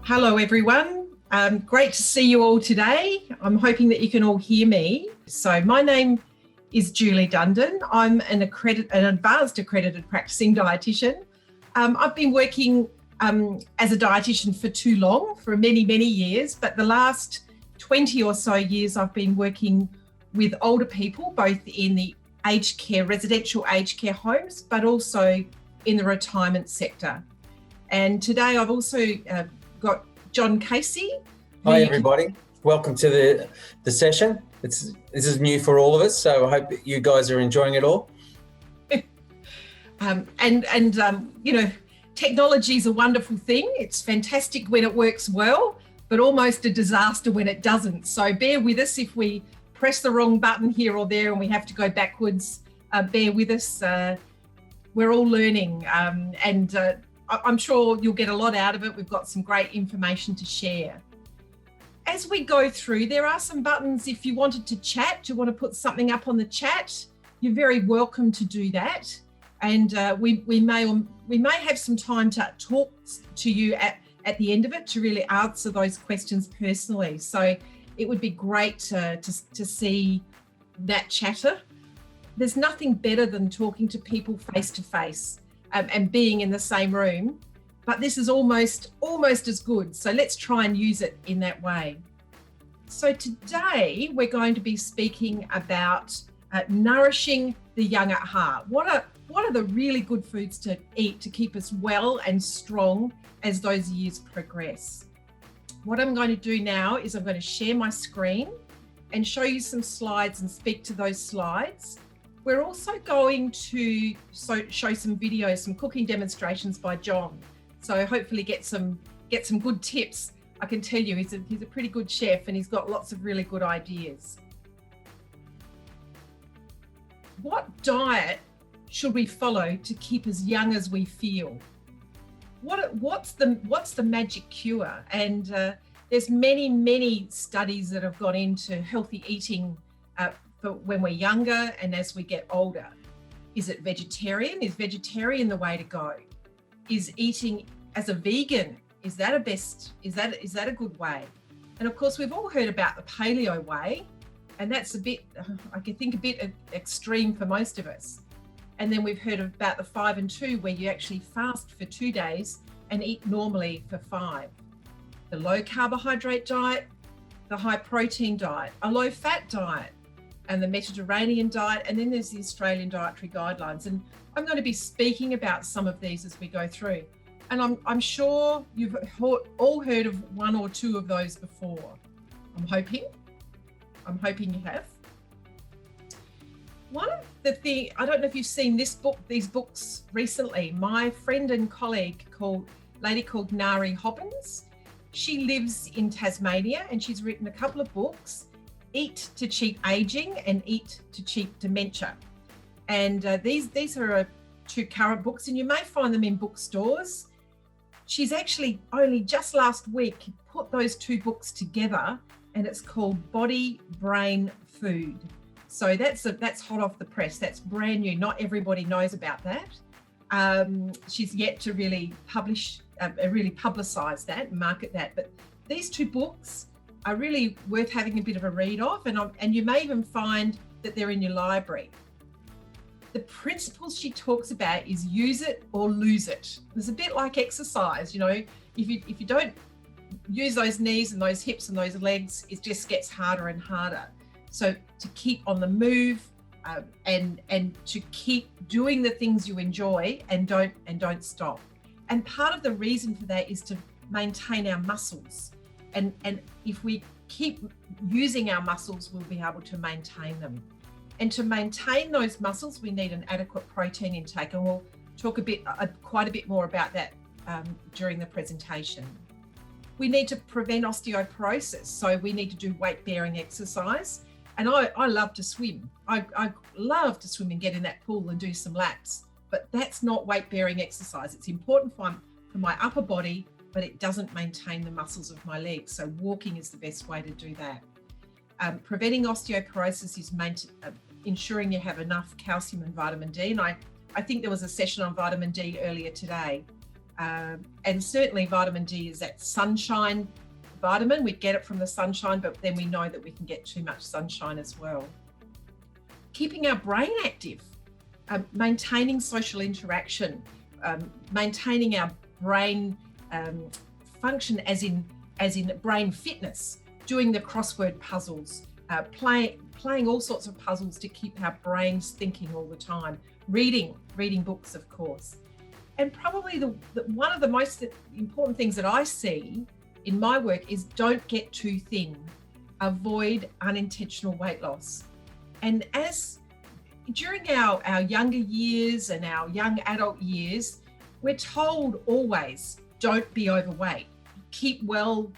Hello everyone, great to see you all today. I'm hoping that you can all hear me. So my name is Julie Dundan. I'm an Advanced Accredited Practicing Dietitian. I've been working as a dietitian for too long, for many years, but the last 20 or so years I've been working with older people, both in the aged care, residential aged care homes, but also in the retirement sector. And today I've also got John Casey. Hi everybody, welcome to the session. This is new for all of us, so I hope you guys are enjoying it all. You know, technology is a wonderful thing. It's fantastic when it works well, but almost a disaster when it doesn't. So bear with us if we press the wrong button here or there and we have to go backwards. Bear with us. We're all learning, I'm sure you'll get a lot out of it. We've got some great information to share. As we go through, there are some buttons. If you wanted to chat, you want to put something up on the chat, you're very welcome to do that. And we may have some time to talk to you at the end of it to really answer those questions personally. So it would be great to see that chatter. There's nothing better than talking to people face to face. And being in the same room, but this is almost as good. So let's try and use it in that way. So today we're going to be speaking about nourishing the young at heart. What are the really good foods to eat to keep us well and strong as those years progress? What I'm going to do now is I'm going to share my screen and show you some slides and speak to those slides. We're also going to show some videos, some cooking demonstrations by John. So hopefully get some good tips. I can tell you he's a pretty good chef and he's got lots of really good ideas. What diet should we follow to keep as young as we feel? What's the magic cure? And there's many studies that have gone into healthy eating for when we're younger and as we get older. Is it vegetarian? Is vegetarian the way to go? Is eating as a vegan, is that a good way? And of course, we've all heard about the paleo way, and that's a bit extreme for most of us. And then we've heard about the 5 and 2, where you actually fast for 2 days and eat normally for 5. The low carbohydrate diet, the high protein diet, a low fat diet, and the Mediterranean diet, and then there's the Australian Dietary Guidelines. And I'm going to be speaking about some of these as we go through. And I'm sure you've all heard of 1 or 2 of those before. I'm hoping you have. One of the things, I don't know if you've seen these books recently. My friend and colleague lady called Hobbins, she lives in Tasmania and she's written a couple of books, Eat to Cheat Aging and Eat to Cheat Dementia. And these are 2 current books, and you may find them in bookstores. She's actually only just last week put those 2 books together, and it's called Body, Brain, Food. So that's hot off the press. That's brand new. Not everybody knows about that. She's yet to really publicize that and market that. But these 2 books are really worth having a bit of a read of, and you may even find that they're in your library. The principles she talks about is use it or lose it. It's a bit like exercise, you know. If you don't use those knees and those hips and those legs, it just gets harder and harder. So to keep on the move and to keep doing the things you enjoy and don't stop. And part of the reason for that is to maintain our muscles. And if we keep using our muscles, we'll be able to maintain them. And to maintain those muscles, we need an adequate protein intake. And we'll talk quite a bit more about that during the presentation. We need to prevent osteoporosis. So we need to do weight-bearing exercise. And I love to swim. I love to swim and get in that pool and do some laps. But that's not weight-bearing exercise. It's important for my upper body, but it doesn't maintain the muscles of my legs. So walking is the best way to do that. Preventing osteoporosis is ensuring you have enough calcium and vitamin D. And I think there was a session on vitamin D earlier today. And certainly vitamin D is that sunshine vitamin. We get it from the sunshine, but then we know that we can get too much sunshine as well. Keeping our brain active, maintaining social interaction, maintaining our brain function as in brain fitness, doing the crossword puzzles, playing all sorts of puzzles to keep our brains thinking all the time, reading books, of course. And probably one of the most important things that I see in my work is don't get too thin, avoid unintentional weight loss. And as during our younger years and our young adult years, we're told always, don't be overweight, keep well,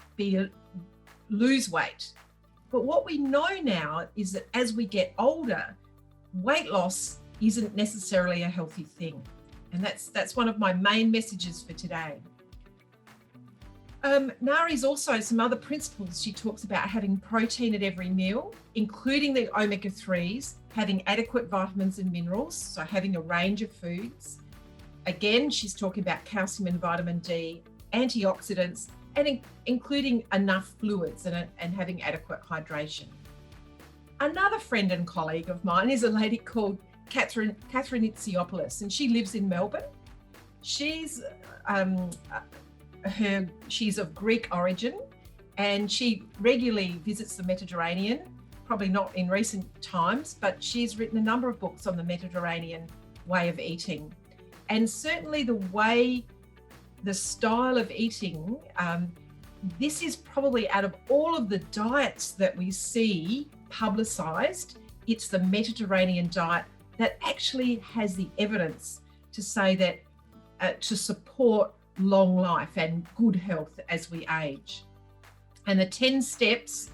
lose weight. But what we know now is that as we get older, weight loss isn't necessarily a healthy thing. And that's one of my main messages for today. Nari's also some other principles. She talks about having protein at every meal, including the omega-3s, having adequate vitamins and minerals, so having a range of foods. Again, she's talking about calcium and vitamin D, antioxidants, and including enough fluids and having adequate hydration. Another friend and colleague of mine is a lady called Catherine Itsiopoulos, and she lives in Melbourne. She's of Greek origin, and she regularly visits the Mediterranean, probably not in recent times, but she's written a number of books on the Mediterranean way of eating. And certainly the style of eating, this is probably out of all of the diets that we see publicised, it's the Mediterranean diet that actually has the evidence to say that to support long life and good health as we age. And the 10 steps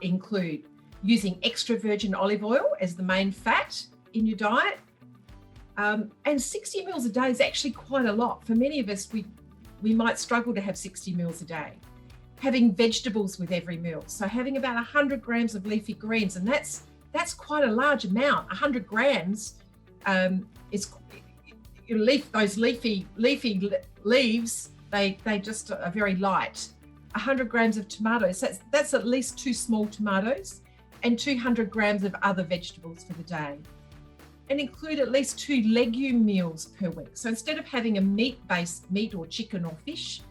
include using extra virgin olive oil as the main fat in your diet. And 60 meals a day is actually quite a lot. For many of us, we might struggle to have 60 meals a day. Having vegetables with every meal. So having about 100 grams of leafy greens, and that's quite a large amount. 100 grams is those leafy leaves, they just are very light. 100 grams of tomatoes, that's at least 2 small tomatoes, and 200 grams of other vegetables for the day. And include at least 2 legume meals per week. So instead of having a meat-based meat or chicken or fish,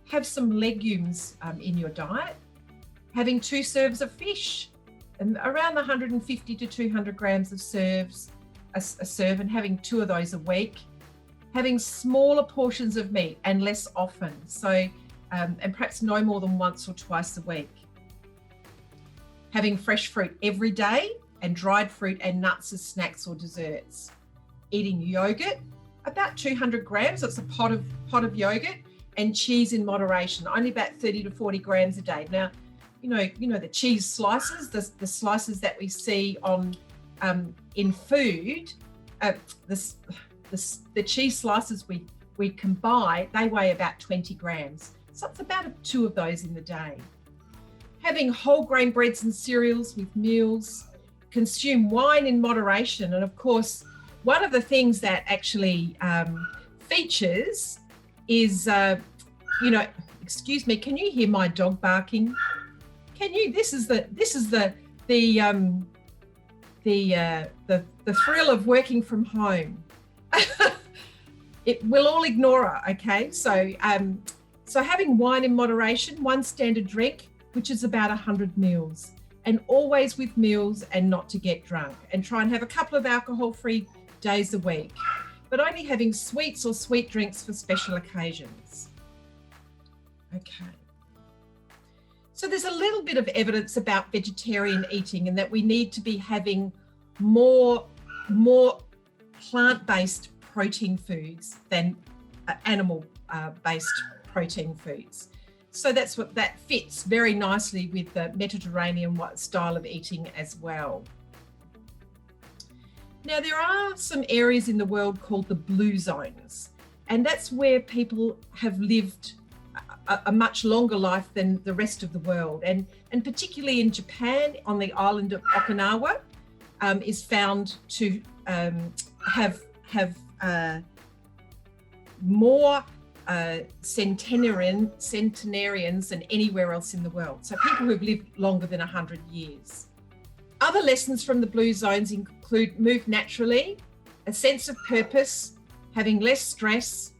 have some legumes in your diet. Having 2 serves of fish, and around 150 to 200 grams of a serve, and having 2 of those a week. Having smaller portions of meat and less often, so and perhaps no more than once or twice a week. Having fresh fruit every day and dried fruit and nuts as snacks or desserts. Eating yogurt, about 200 grams, that's a pot of yogurt, and cheese in moderation, only about 30 to 40 grams a day. Now, you know the cheese slices, the slices that we see on in food, the cheese slices we can buy, they weigh about 20 grams. So it's about 2 of those in the day. Having whole grain breads and cereals with meals. Consume wine in moderation. And of course, one of the things that actually features is, excuse me, can you hear my dog barking? Can you? This is the thrill of working from home. We'll all ignore her, okay? So having wine in moderation, 1 standard drink, which is about 100 mils, and always with meals and not to get drunk, and try and have a couple of alcohol-free days a week, but only having sweets or sweet drinks for special occasions. Okay. So there's a little bit of evidence about vegetarian eating and that we need to be having more plant-based protein foods than animal-based protein foods. So that fits very nicely with the Mediterranean style of eating as well. Now, there are some areas in the world called the blue zones, and that's where people have lived a much longer life than the rest of the world. And particularly in Japan, on the island of Okinawa, is found to have more centenarians than anywhere else in the world. So people who've lived longer than 100 years. Other lessons from the blue zones include move naturally, a sense of purpose, having less stress,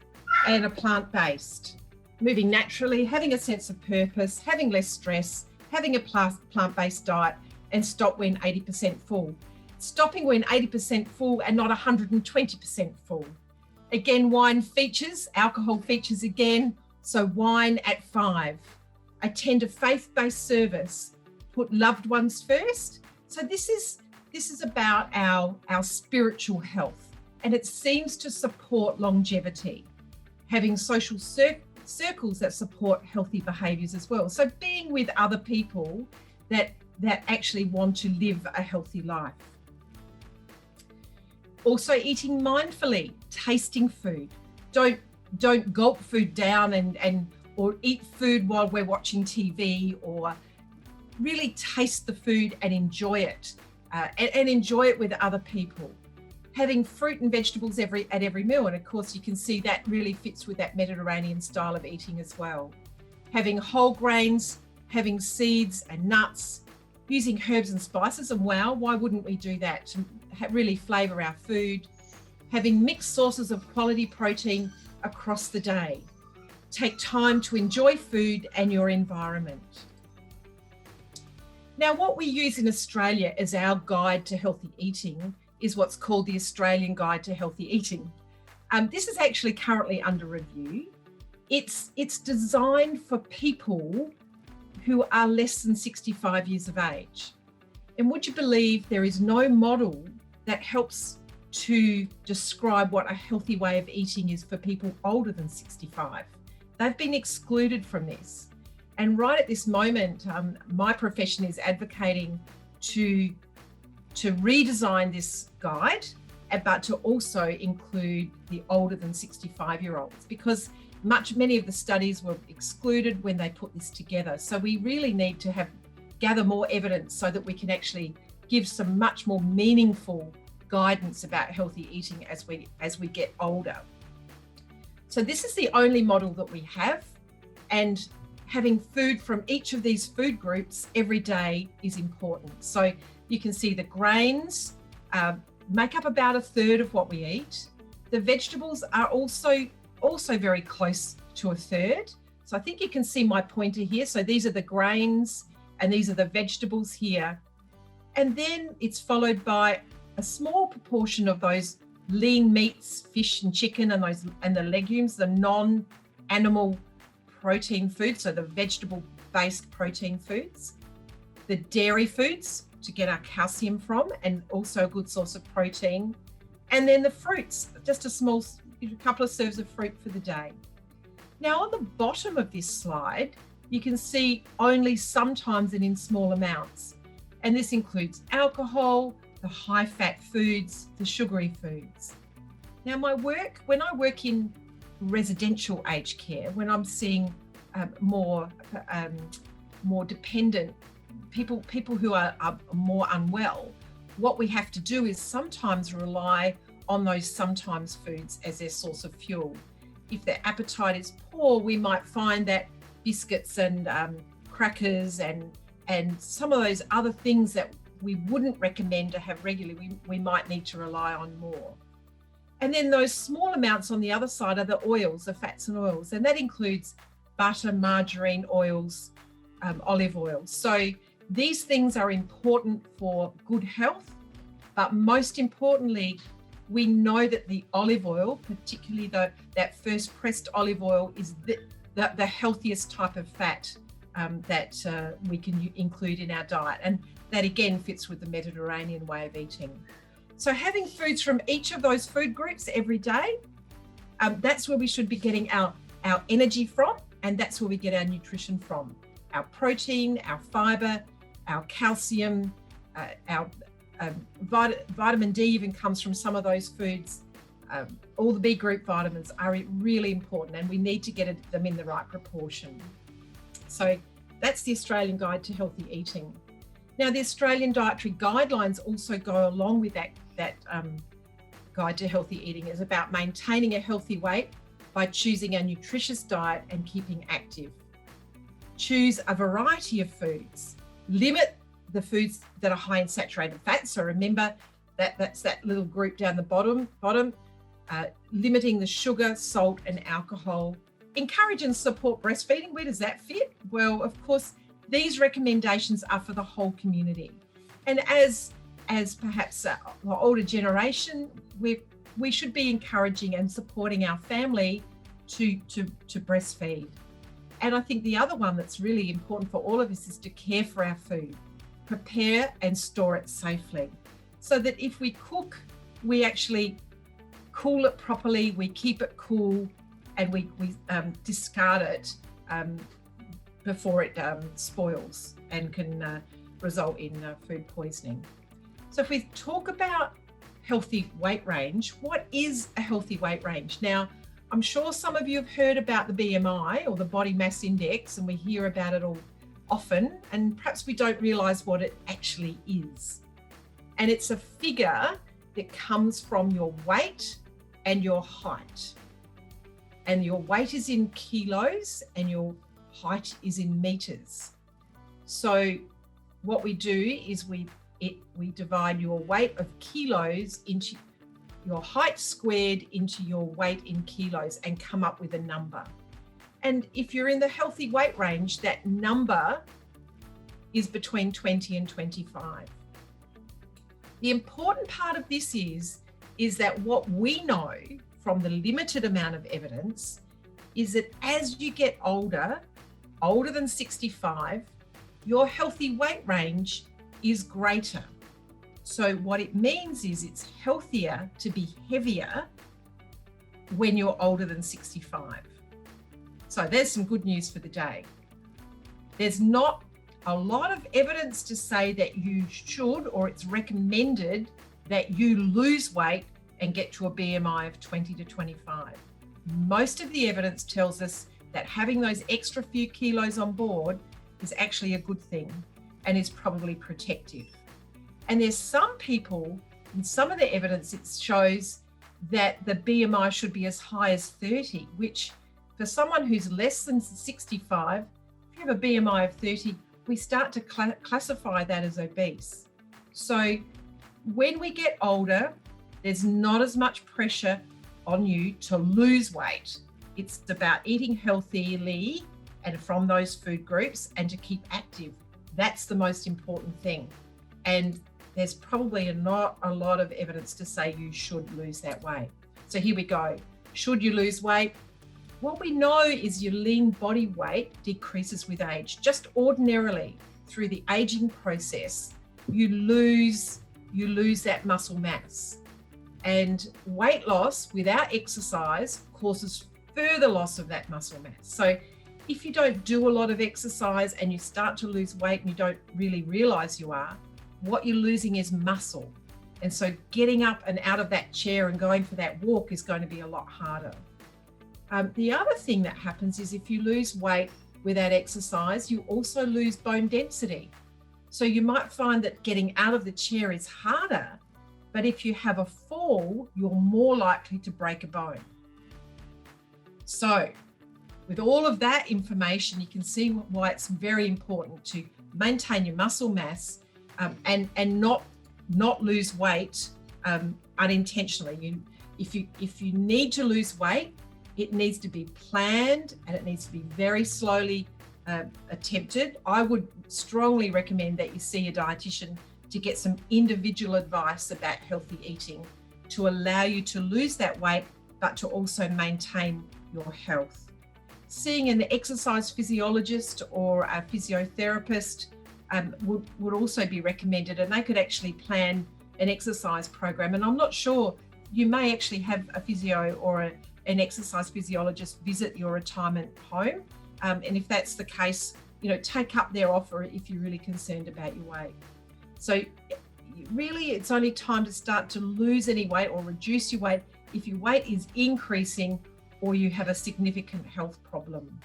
and a plant-based. Moving naturally, having a sense of purpose, having less stress, having a plant-based diet, and stop when 80% full. Stopping when 80% full and not 120% full. Again, wine features, alcohol features again. So wine at 5. Attend a faith-based service. Put loved ones first. So this is about our spiritual health, and it seems to support longevity. Having social circles that support healthy behaviours as well. So being with other people that actually want to live a healthy life. Also eating mindfully, tasting food. Don't gulp food down or eat food while we're watching TV, or really taste the food and enjoy it, and enjoy it with other people. Having fruit and vegetables at every meal, and of course you can see that really fits with that Mediterranean style of eating as well. Having whole grains, having seeds and nuts, using herbs and spices, and wow, why wouldn't we do that to really flavour our food? Having mixed sources of quality protein across the day. Take time to enjoy food and your environment. Now, what we use in Australia as our guide to healthy eating is what's called the Australian Guide to Healthy Eating. This is actually currently under review. It's designed for people who are less than 65 years of age. And would you believe there is no model that helps to describe what a healthy way of eating is for people older than 65. They've been excluded from this. And right at this moment, my profession is advocating to redesign this guide, but to also include the older than 65-year-olds, because many of the studies were excluded when they put this together. So we really need to gather more evidence so that we can actually give some much more meaningful guidance about healthy eating as we get older. So this is the only model that we have, and having food from each of these food groups every day is important. So you can see the grains make up about 1/3 of what we eat. The vegetables are also very close to 1/3. So I think you can see my pointer here. So these are the grains and these are the vegetables here. And then it's followed by a small proportion of those lean meats, fish and chicken, and the legumes, the non-animal protein foods, so the vegetable-based protein foods, the dairy foods to get our calcium from, and also a good source of protein, and then the fruits, just a couple of serves of fruit for the day. Now on the bottom of this slide, you can see only sometimes and in small amounts, and this includes alcohol, the high-fat foods, the sugary foods. Now when I work in residential aged care, when I'm seeing more dependent people who are more unwell, what we have to do is sometimes rely on those sometimes foods as their source of fuel. If their appetite is poor, we might find that biscuits and crackers and some of those other things that we wouldn't recommend to have regularly, we might need to rely on more. And then those small amounts on the other side are the oils, the fats and oils, and that includes butter, margarine, oils, olive oil. So these things are important for good health, but most importantly, we know that the olive oil, particularly that first pressed olive oil, is the healthiest type of fat that we can include in our diet. And that again fits with the Mediterranean way of eating. So having foods from each of those food groups every day, that's where we should be getting our energy from, and that's where we get our nutrition from. Our protein, our fibre, our calcium, our vitamin D even comes from some of those foods. All the B group vitamins are really important, and we need to get them in the right proportion. So that's the Australian Guide to Healthy Eating. Now, the Australian Dietary Guidelines also go along with that Guide to Healthy Eating. Is about maintaining a healthy weight by choosing a nutritious diet and keeping active. Choose a variety of foods. Limit the foods that are high in saturated fat. So remember that's that little group down the bottom. Limiting the sugar, salt, and alcohol. Encourage and support breastfeeding. Where does that fit? Well, of course, these recommendations are for the whole community. And as perhaps the older generation, we should be encouraging and supporting our family to breastfeed. And I think the other one that's really important for all of us is to care for our food, prepare and store it safely, so that if we cook, we actually cool it properly, we keep it cool, and we discard it before it spoils and can result in food poisoning. So if we talk about healthy weight range, what is a healthy weight range? Now, I'm sure some of you have heard about the BMI or the body mass index, and we hear about it all often, and perhaps we don't realise what it actually is. And it's a figure that comes from your weight and your height. And your weight is in kilos and your height is in meters. So what we do is we divide your weight of kilos into your height squared into your weight in kilos and come up with a number. And if you're in the healthy weight range, that number is between 20 and 25. The important part of this is that what we know from the limited amount of evidence is that as you get older than 65, your healthy weight range is greater. So what it means is it's healthier to be heavier when you're older than 65. So there's some good news for the day. There's not a lot of evidence to say that you should, or it's recommended that you lose weight and get to a BMI of 20 to 25. Most of the evidence tells us that having those extra few kilos on board is actually a good thing and is probably protective. And there's some people, in some of the evidence, it shows that the BMI should be as high as 30, which for someone who's less than 65, if you have a BMI of 30, we start to classify that as obese. So when we get older, there's not as much pressure on you to lose weight. It's about eating healthily and from those food groups and to keep active. That's the most important thing. And there's probably not a lot of evidence to say you should lose that weight. So here we go. Should you lose weight? What we know is your lean body weight decreases with age. Just ordinarily through the aging process, you lose that muscle mass. And weight loss without exercise causes further loss of that muscle mass. So if you don't do a lot of exercise and you start to lose weight and you don't really realize you are, what you're losing is muscle. And so getting up and out of that chair and going for that walk is going to be a lot harder. The other thing that happens is if you lose weight without exercise, you also lose bone density. So you might find that getting out of the chair is harder, but if you have a fall, you're more likely to break a bone. So with all of that information, you can see why it's very important to maintain your muscle mass and not lose weight unintentionally. If you need to lose weight, it needs to be planned and it needs to be very slowly attempted. I would strongly recommend that you see a dietitian to get some individual advice about healthy eating to allow you to lose that weight, but to also maintain your health. Seeing an exercise physiologist or a physiotherapist would also be recommended, and they could actually plan an exercise program. And I'm not sure, you may actually have a physio or an exercise physiologist visit your retirement home. And if that's the case, take up their offer if you're really concerned about your weight. So really, it's only time to start to lose any weight or reduce your weight if your weight is increasing or you have a significant health problem.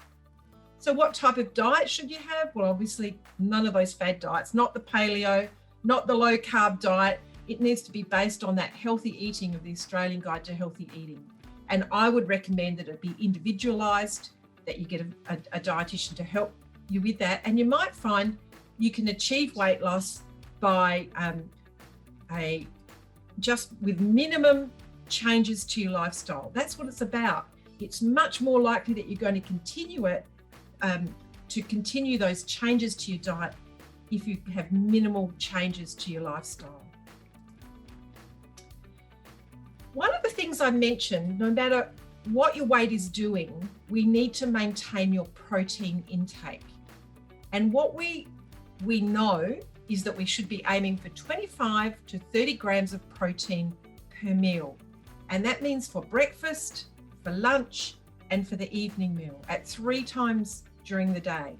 So what type of diet should you have? Well, obviously none of those fad diets, not the paleo, not the low carb diet. It needs to be based on that healthy eating of the Australian Guide to Healthy Eating. And I would recommend that it be individualized, that you get a dietitian to help you with that. And you might find you can achieve weight loss by just with minimum changes to your lifestyle. That's what it's about. It's much more likely that you're going to continue it, to continue those changes to your diet if you have minimal changes to your lifestyle. One of the things I mentioned, no matter what your weight is doing, we need to maintain your protein intake. And what we know is that we should be aiming for 25 to 30 grams of protein per meal. And that means for breakfast, for lunch, and for the evening meal at 3 times during the day.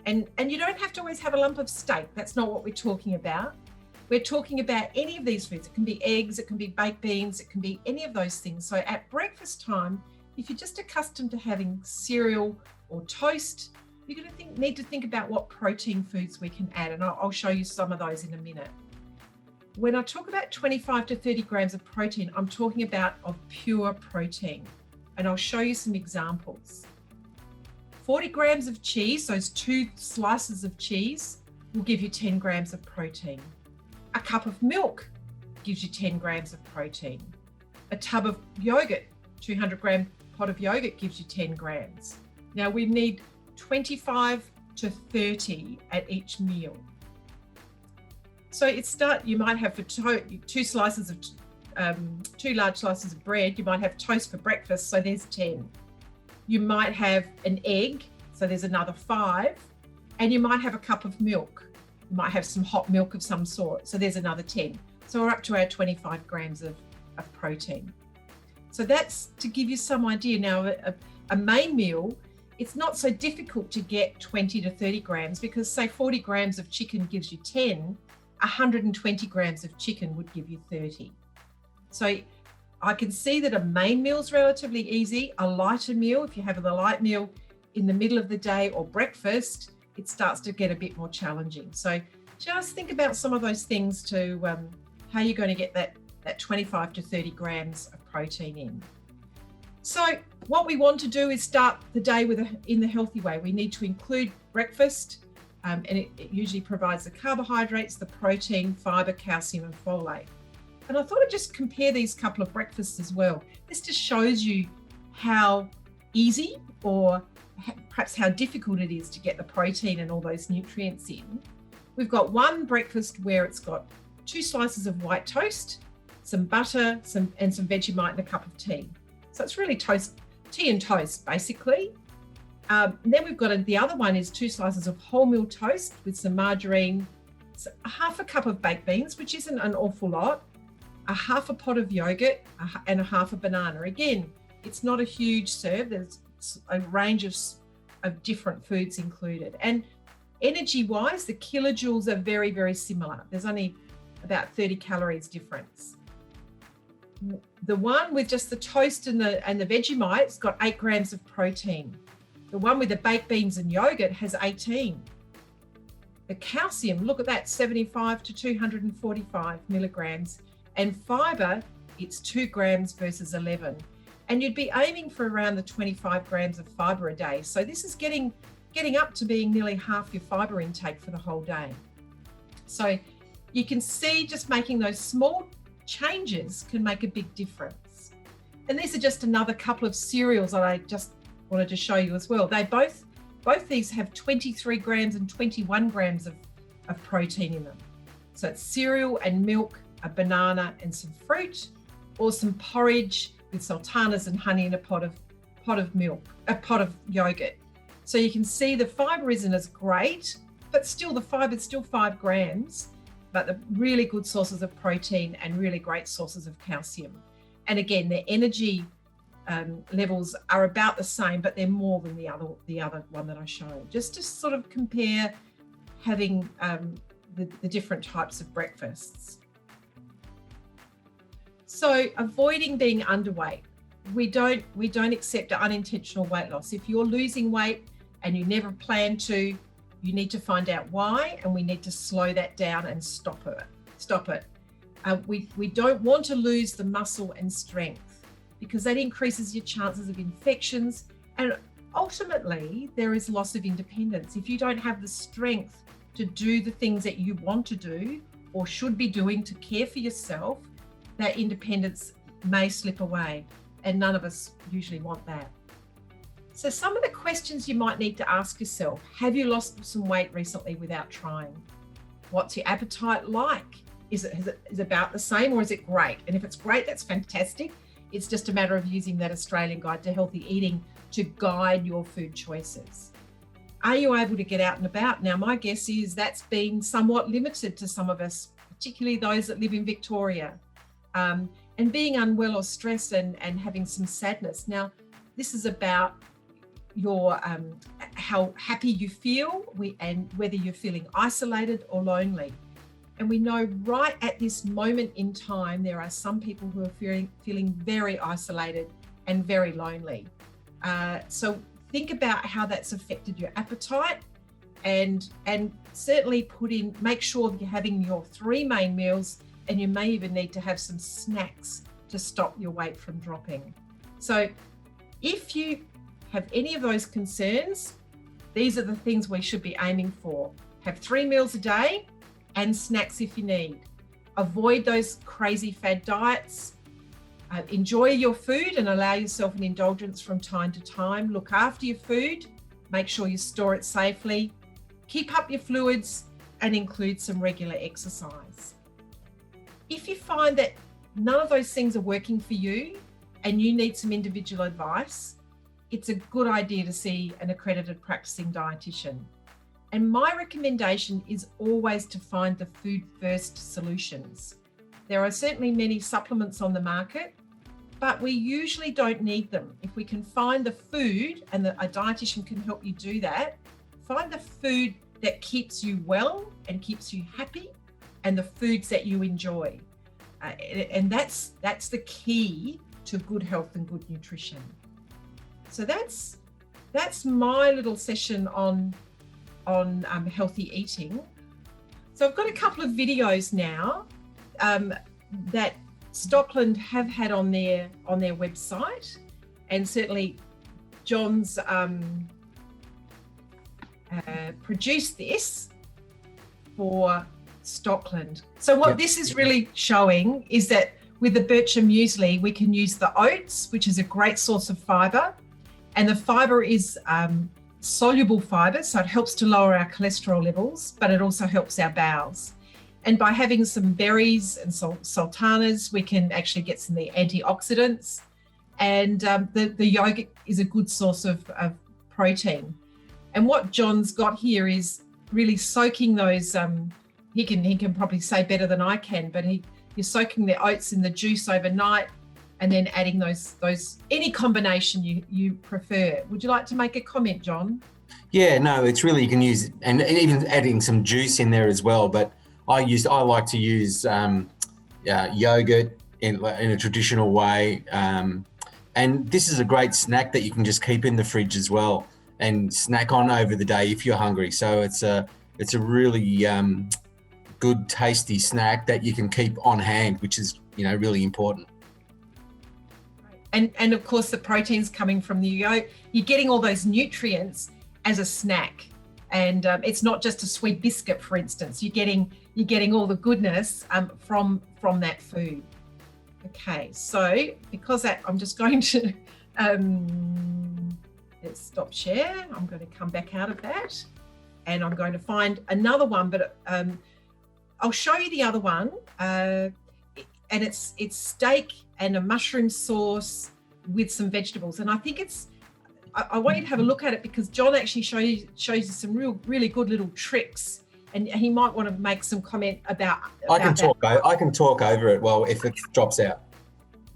And you don't have to always have a lump of steak. That's not what we're talking about. We're talking about any of these foods. It can be eggs, it can be baked beans, it can be any of those things. So at breakfast time, if you're just accustomed to having cereal or toast, you're going to need to think about what protein foods we can add. And I'll show you some of those in a minute. When I talk about 25 to 30 grams of protein, I'm talking about of pure protein. And I'll show you some examples. 40 grams of cheese, those 2 slices of cheese, will give you 10 grams of protein. A cup of milk gives you 10 grams of protein. A tub of yogurt, 200 gram pot of yogurt gives you 10 grams. Now we need 25 to 30 at each meal. So you might have for 2 slices of 2 large slices of bread, you might have toast for breakfast, so there's 10. You might have an egg, so there's another 5, and you might have a cup of milk. You might have some hot milk of some sort, so there's another 10. So we're up to our 25 grams of protein. So that's to give you some idea. Now, a main meal, it's not so difficult to get 20 to 30 grams because say 40 grams of chicken gives you 10, 120 grams of chicken would give you 30. So I can see that a main meal is relatively easy. A lighter meal, if you have the light meal in the middle of the day or breakfast, it starts to get a bit more challenging. So just think about some of those things to how you're going to get that 25 to 30 grams of protein in. So what we want to do is start the day in the healthy way. We need to include breakfast, and it usually provides the carbohydrates, the protein, fiber, calcium, and folate. And I thought I'd just compare these couple of breakfasts as well. This just shows you how easy or perhaps how difficult it is to get the protein and all those nutrients in. We've got one breakfast where it's got 2 slices of white toast, some butter, and some Vegemite and a cup of tea. So it's really tea and toast, basically. Then we've got the other one is 2 slices of wholemeal toast with some margarine, so half a cup of baked beans, which isn't an awful lot, a half a pot of yogurt, and a half a banana. Again, it's not a huge serve. There's a range of different foods included. And energy-wise, the kilojoules are very, very similar. There's only about 30 calories difference. The one with just the toast and the Vegemite's got 8 grams of protein. The one with the baked beans and yogurt has 18. The calcium, look at that, 75 to 245 milligrams. And fiber, it's 2 grams versus 11. And you'd be aiming for around the 25 grams of fiber a day. So this is getting up to being nearly half your fiber intake for the whole day. So you can see just making those small changes can make a big difference. And these are just another couple of cereals that I just wanted to show you as well. They both these have 23 grams and 21 grams of protein in them. So it's cereal and milk, a banana and some fruit, or some porridge with sultanas and honey in a pot of yogurt. So you can see the fiber isn't as great, but still the fiber is still 5 grams, but the really good sources of protein and really great sources of calcium. And again, their energy levels are about the same, but they're more than the other one that I showed. Just to sort of compare having the different types of breakfasts. So avoiding being underweight. We don't accept unintentional weight loss. If you're losing weight and you never plan to, you need to find out why, and we need to slow that down and stop it. We don't want to lose the muscle and strength, because that increases your chances of infections. And ultimately, there is loss of independence. If you don't have the strength to do the things that you want to do or should be doing to care for yourself, that independence may slip away. And none of us usually want that. So some of the questions you might need to ask yourself: have you lost some weight recently without trying? What's your appetite like? Is it about the same, or is it great? And if it's great, that's fantastic. It's just a matter of using that Australian Guide to Healthy Eating to guide your food choices. Are you able to get out and about? Now, my guess is that's been somewhat limited to some of us, particularly those that live in Victoria, and being unwell or stressed and having some sadness. Now, this is about your how happy you feel and whether you're feeling isolated or lonely. And we know right at this moment in time, there are some people who are feeling very isolated and very lonely. So think about how that's affected your appetite, and certainly make sure that you're having your 3 main meals, and you may even need to have some snacks to stop your weight from dropping. So if you have any of those concerns, these are the things we should be aiming for. Have 3 meals a day and snacks if you need. Avoid those crazy fad diets. Enjoy your food and allow yourself an indulgence from time to time. Look after your food. Make sure you store it safely. Keep up your fluids and include some regular exercise. If you find that none of those things are working for you and you need some individual advice, it's a good idea to see an accredited practicing dietitian. And my recommendation is always to find the food first solutions. There are certainly many supplements on the market, but we usually don't need them. If we can find the food, and a dietitian can help you do that, find the food that keeps you well and keeps you happy, and the foods that you enjoy. And that's the key to good health and good nutrition. So that's my little session on healthy eating. So I've got a couple of videos now that Stockland have had on their website, and certainly John's produced this for Stockland. So what this is really showing is that with the Bircher muesli, we can use the oats, which is a great source of fibre, and the fibre is soluble fibre, so it helps to lower our cholesterol levels, but it also helps our bowels. And by having some berries and sultanas, we can actually get some of the antioxidants, and the yogurt is a good source of protein. And what John's got here is really soaking those, he can probably say better than I can, but you're soaking the oats in the juice overnight and then adding those any combination you prefer. Would you like to make a comment, John? Yeah, no, it's really, you can use, and even adding some juice in there as well. But I like to use yogurt in a traditional way, and this is a great snack that you can just keep in the fridge as well and snack on over the day if you're hungry. So it's a really good, tasty snack that you can keep on hand, which is really important. And of course, the protein's coming from the yolk. You're getting all those nutrients as a snack, and it's not just a sweet biscuit, for instance. You're getting all the goodness from that food. Okay, so because that, I'm just going to let's stop share. I'm going to come back out of that, and I'm going to find another one, but I'll show you the other one. And it's steak and a mushroom sauce with some vegetables. And I think I want you to have a look at it, because John actually shows you some really good little tricks, and he might want to make some comment about I can talk over it if it drops out.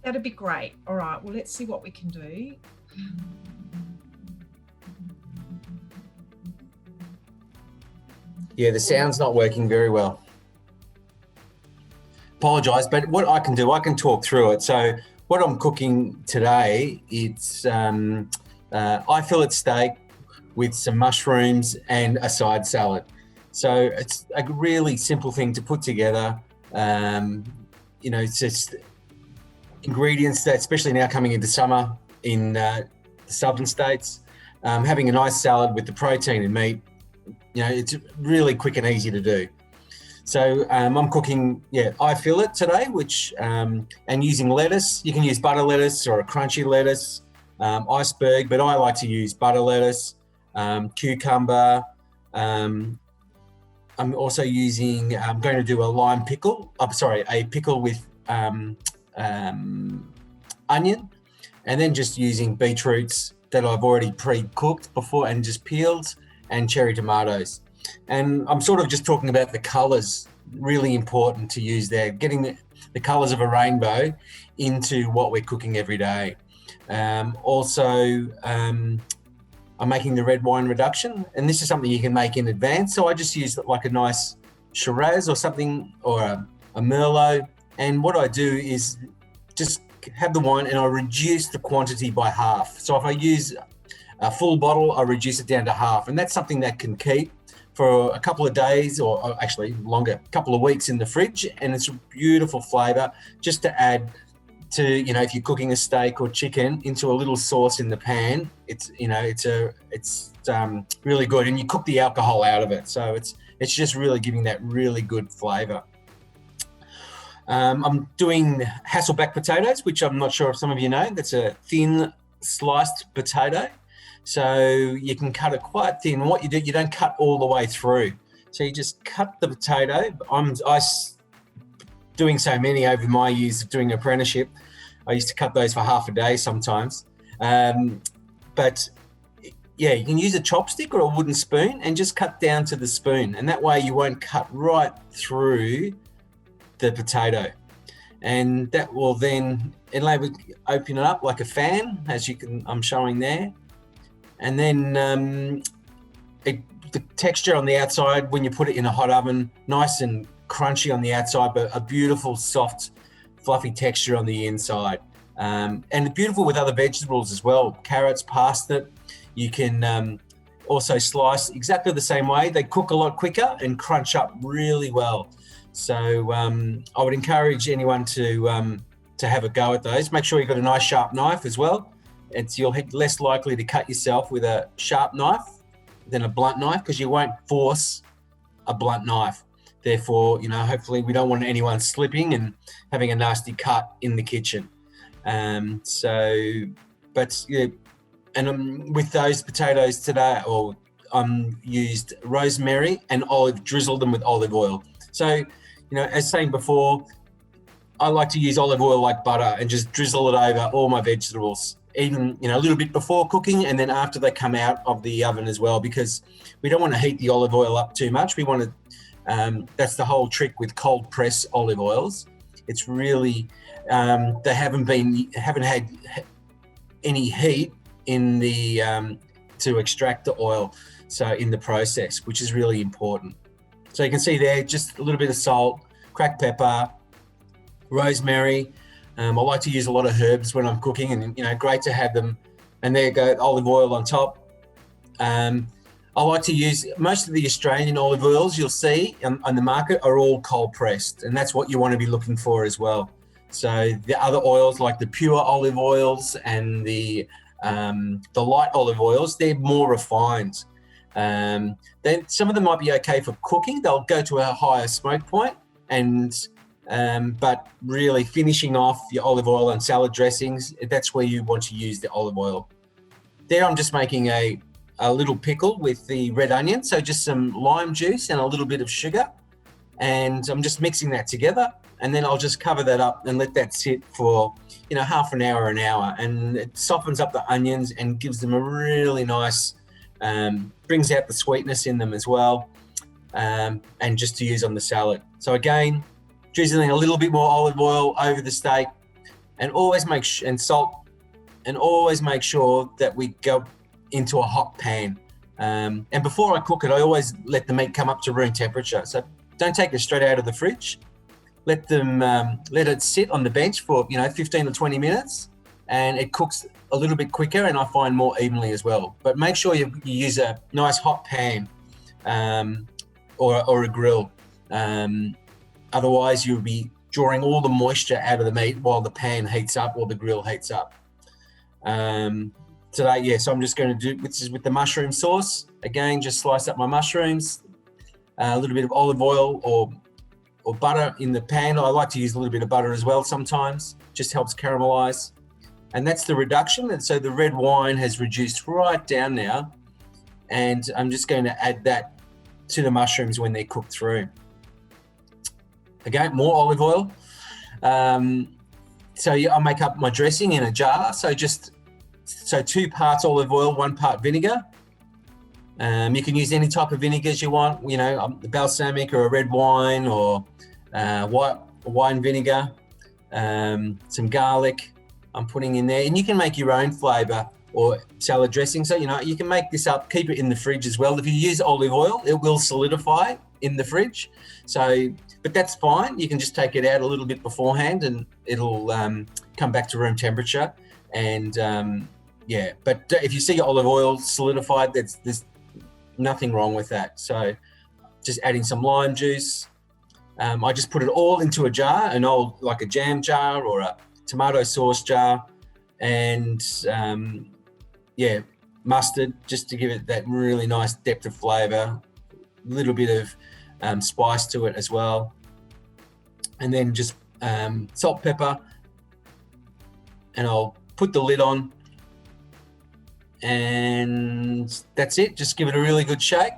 That'd be great. All right, well, let's see what we can do. Yeah, the sound's not working very well. Apologise, but what I can do, I can talk through it. So what I'm cooking today, it's I fillet steak with some mushrooms and a side salad. So it's a really simple thing to put together. It's just ingredients that, especially now coming into summer in the southern states, having a nice salad with the protein and meat, it's really quick and easy to do. So I'm cooking, I fillet today, which and using lettuce. You can use butter lettuce or a crunchy lettuce, iceberg, but I like to use butter lettuce, cucumber. I'm also using, I'm going to do a lime pickle. A pickle with onion, and then just using beetroots that I've already pre-cooked before and just peeled, and cherry tomatoes. And I'm sort of just talking about the colours, really important to use there, getting the colours of a rainbow into what we're cooking every day. I'm making the red wine reduction, and this is something you can make in advance. So I just use like a nice Shiraz or something, or a Merlot. And what I do is just have the wine and I reduce the quantity by half. So if I use a full bottle, I reduce it down to half. And that's something that can keep for a couple of days, or actually longer, a couple of weeks in the fridge. And it's a beautiful flavour just to add to, if you're cooking a steak or chicken into a little sauce in the pan. It's really good, and you cook the alcohol out of it. So it's just really giving that really good flavour. I'm doing Hasselback potatoes, which I'm not sure if some of you know. That's a thin sliced potato. So you can cut it quite thin. What you do, you don't cut all the way through. So you just cut the potato. Doing so many over my years of doing apprenticeship, I used to cut those for half a day sometimes. But yeah, you can use a chopstick or a wooden spoon and just cut down to the spoon. And that way you won't cut right through the potato. And that will then open it up like a fan, as I'm showing there. And then the texture on the outside, when you put it in a hot oven, nice and crunchy on the outside, but a beautiful, soft, fluffy texture on the inside. And beautiful with other vegetables as well. Carrots, pasta, you can also slice exactly the same way. They cook a lot quicker and crunch up really well. So I would encourage anyone to have a go at those. Make sure you've got a nice sharp knife as well. You'll be less likely to cut yourself with a sharp knife than a blunt knife, because you won't force a blunt knife. Therefore, hopefully we don't want anyone slipping and having a nasty cut in the kitchen. With those potatoes today, used rosemary and drizzled them with olive oil. So, as saying before, I like to use olive oil like butter and just drizzle it over all my vegetables, even, a little bit before cooking and then after they come out of the oven as well, because we don't want to heat the olive oil up too much. We want to, that's the whole trick with cold press olive oils. It's really, they haven't had any heat in the, to extract the oil. So in the process, which is really important. So you can see there, just a little bit of salt, cracked pepper, rosemary. I like to use a lot of herbs when I'm cooking, and great to have them. And there you go, olive oil on top. I like to use most of the Australian olive oils you'll see on the market are all cold pressed, and that's what you want to be looking for as well. So the other oils like the pure olive oils and the light olive oils, they're more refined. Then some of them might be okay for cooking. They'll go to a higher smoke point, but really finishing off your olive oil and salad dressings, that's where you want to use the olive oil. There I'm just making a little pickle with the red onion, so just some lime juice and a little bit of sugar, and I'm just mixing that together, and then I'll just cover that up and let that sit for half an hour, and it softens up the onions and gives them a really nice, brings out the sweetness in them as well, and just to use on the salad. So again, drizzling a little bit more olive oil over the steak, and always and salt, and always make sure that we go into a hot pan. And before I cook it, I always let the meat come up to room temperature. So don't take it straight out of the fridge. Let it sit on the bench for 15 or 20 minutes, and it cooks a little bit quicker, and I find more evenly as well. But make sure you use a nice hot pan or a grill. Otherwise, you'll be drawing all the moisture out of the meat while the pan heats up or the grill heats up. Today, so I'm just going to do, which is with the mushroom sauce. Again, just slice up my mushrooms, a little bit of olive oil or butter in the pan. I like to use a little bit of butter as well sometimes, just helps caramelize. And that's the reduction. And so the red wine has reduced right down now. And I'm just going to add that to the mushrooms when they're cooked through. Again, more olive oil. So I make up my dressing in a jar. So 2 parts olive oil, 1 part vinegar. You can use any type of vinegars you want, balsamic or a red wine or white wine vinegar, some garlic I'm putting in there. And you can make your own flavour or salad dressing. So, you can make this up, keep it in the fridge as well. If you use olive oil, it will solidify in the fridge. So, but that's fine. You can just take it out a little bit beforehand and it'll come back to room temperature. And but if you see your olive oil solidified, there's nothing wrong with that. So just adding some lime juice. I just put it all into a jar, like a jam jar or a tomato sauce jar, and mustard, just to give it that really nice depth of flavour, a little bit of spice to it as well. And then just salt, pepper, and I'll put the lid on, and that's it. Just give it a really good shake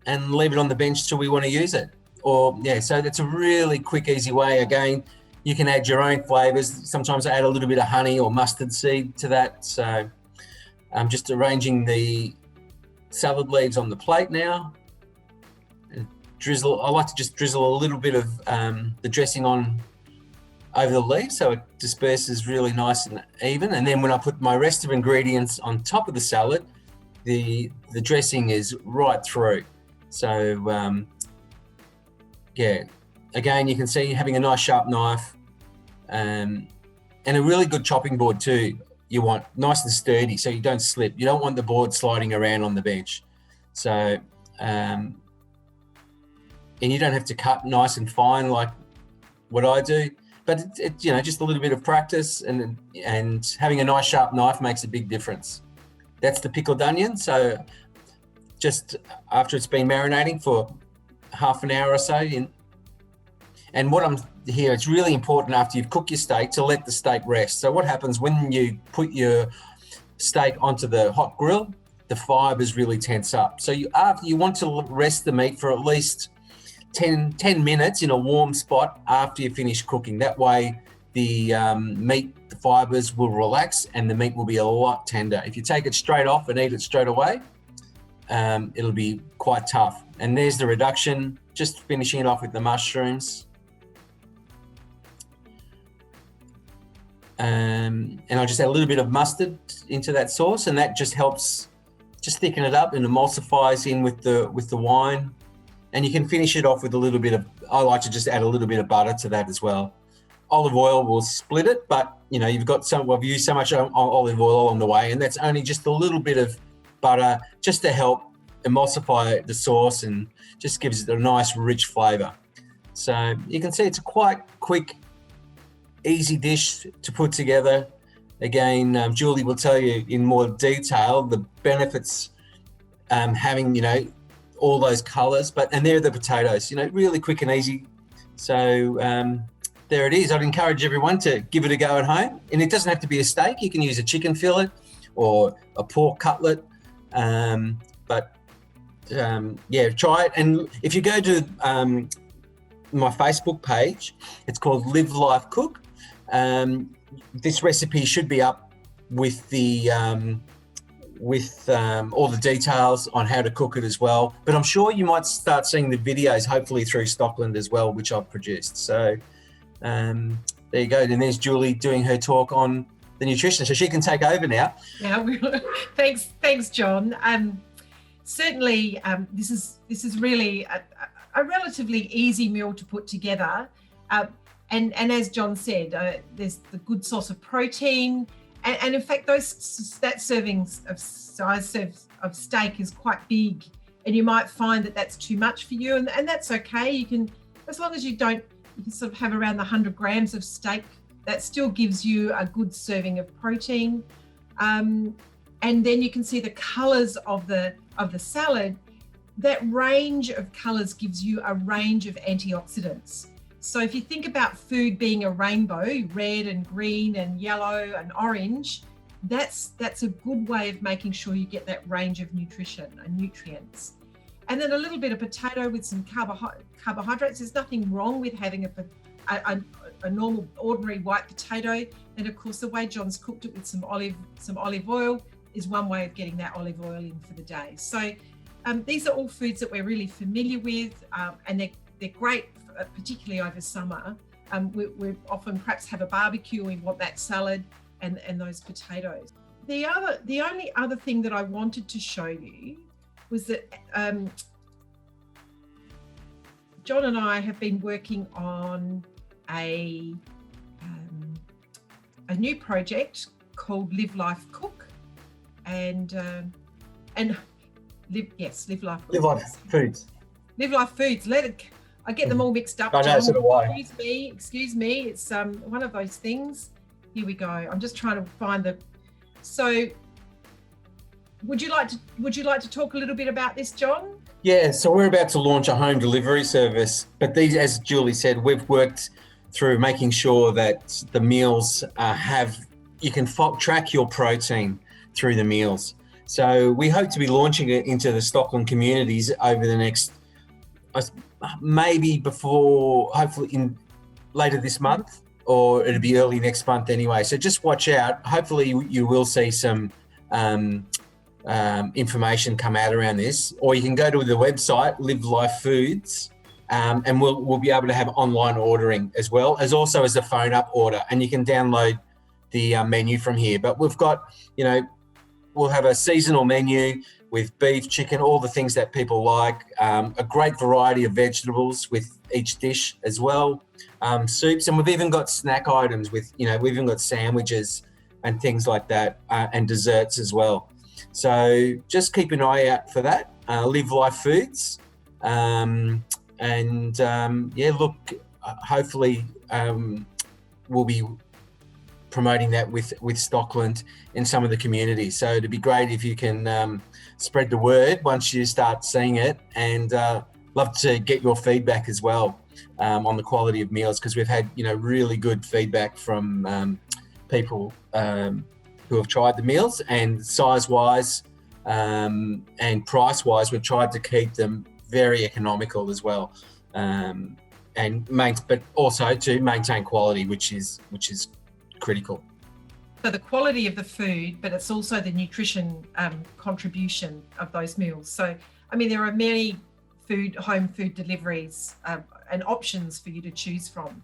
and leave it on the bench till we want to use it. So that's a really quick, easy way. Again, you can add your own flavors. Sometimes I add a little bit of honey or mustard seed to that. So I'm just arranging the salad leaves on the plate now. And I like to just drizzle a little bit of the dressing on over the leaves so it disperses really nice and even. And then when I put my rest of ingredients on top of the salad, the dressing is right through. So again, you can see having a nice sharp knife and a really good chopping board too. You want nice and sturdy so you don't slip. You don't want the board sliding around on the bench. So and you don't have to cut nice and fine like what I do. But it just a little bit of practice and having a nice sharp knife makes a big difference. That's the pickled onion. So just after it's been marinating for half an hour or so. And what I'm here, it's really important after you've cooked your steak to let the steak rest. So what happens when you put your steak onto the hot grill, the fibers really tense up. So you want to rest the meat for at least 10 minutes in a warm spot after you finish cooking. That way the the fibers will relax and the meat will be a lot tender. If you take it straight off and eat it straight away, it'll be quite tough. And there's the reduction, just finishing it off with the mushrooms. And I'll just add a little bit of mustard into that sauce, and that just helps just thicken it up and emulsifies in with the wine. And you can finish it off with a little bit of, I like to just add a little bit of butter to that as well. Olive oil will split it, but you've got I've used so much olive oil on the way, and that's only just a little bit of butter just to help emulsify the sauce and just gives it a nice rich flavour. So you can see it's a quite quick, easy dish to put together. Again, Julie will tell you in more detail the benefits having all those colours, and there are the potatoes, really quick and easy. So there it is. I'd encourage everyone to give it a go at home, and it doesn't have to be a steak. You can use a chicken fillet or a pork cutlet, try it. And if you go to my Facebook page, it's called Live Life Cook. This recipe should be up with the all the details on how to cook it as well. But I'm sure you might start seeing the videos, hopefully through Stockland as well, which I've produced. So there you go. And there's Julie doing her talk on the nutrition, so she can take over now. Yeah, thanks, John. Certainly, this is really a relatively easy meal to put together. And as John said, there's the good source of protein, and in fact, that size of steak is quite big, and you might find that that's too much for you, and that's okay. You can, as long as you don't you can sort of have around the 100 grams of steak. That still gives you a good serving of protein. And then you can see the colours of the salad. That range of colours gives you a range of antioxidants. So if you think about food being a rainbow, red and green and yellow and orange, that's a good way of making sure you get that range of nutrition and nutrients. And then a little bit of potato with some carbohydrates. There's nothing wrong with having a normal, ordinary white potato. And of course, the way John's cooked it with some olive oil is one way of getting that olive oil in for the day. So these are all foods that we're really familiar with, and they're great, particularly over summer. We often perhaps have a barbecue, we want that salad and those potatoes. The only other thing that I wanted to show you was that John and I have been working on a new project called Live Life Cook, and Live Life Foods. Live Life Foods. I get them all mixed up. I know, so do I. Excuse me. It's one of those things. Here we go. I'm just trying to find the. So, would you like to talk a little bit about this, John? Yeah. So we're about to launch a home delivery service, but these, as Julie said, we've worked through making sure that the meals you can track your protein through the meals. So we hope to be launching it into the Stockland communities over the next, maybe hopefully later this month, or it'll be early next month anyway. So just watch out. Hopefully you will see some information come out around this, or you can go to the website, Live Life Foods, and we'll be able to have online ordering as well as a phone up order, and you can download the menu from here. But we've got, we'll have a seasonal menu with beef, chicken, all the things that people like, a great variety of vegetables with each dish as well, soups, and we've even got snack items with, we've even got sandwiches and things like that, and desserts as well. So just keep an eye out for that, Live Life Foods. Hopefully we'll be promoting that with Stockland in some of the communities. So it'd be great if you can spread the word once you start seeing it, and love to get your feedback as well on the quality of meals, because we've had really good feedback from people who have tried the meals, and size-wise and price-wise, we've tried to keep them very economical as well, but also to maintain quality, which is critical. So the quality of the food, but it's also the nutrition contribution of those meals. So, there are many home food deliveries and options for you to choose from.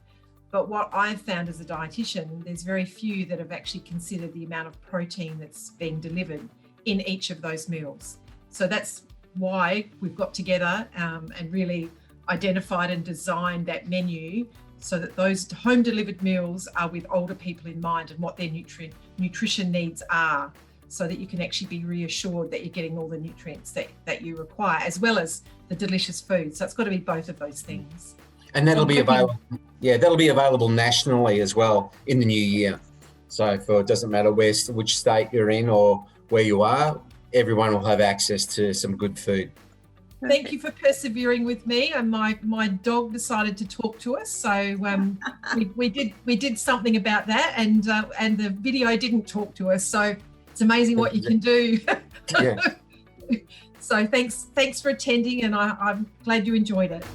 But what I've found as a dietitian, there's very few that have actually considered the amount of protein that's being delivered in each of those meals. So that's why we've got together and really identified and designed that menu, so that those home delivered meals are with older people in mind and what their nutrition needs are, so that you can actually be reassured that you're getting all the nutrients that you require, as well as the delicious food. So it's got to be both of those things. And that'll be available. Yeah, that'll be available nationally as well in the new year. So it doesn't matter which state you're in or where you are, everyone will have access to some good food. Thank you for persevering with me. And my dog decided to talk to us, so we did something about that, and the video didn't talk to us. So it's amazing what you can do. Yeah. So thanks for attending, and I'm glad you enjoyed it.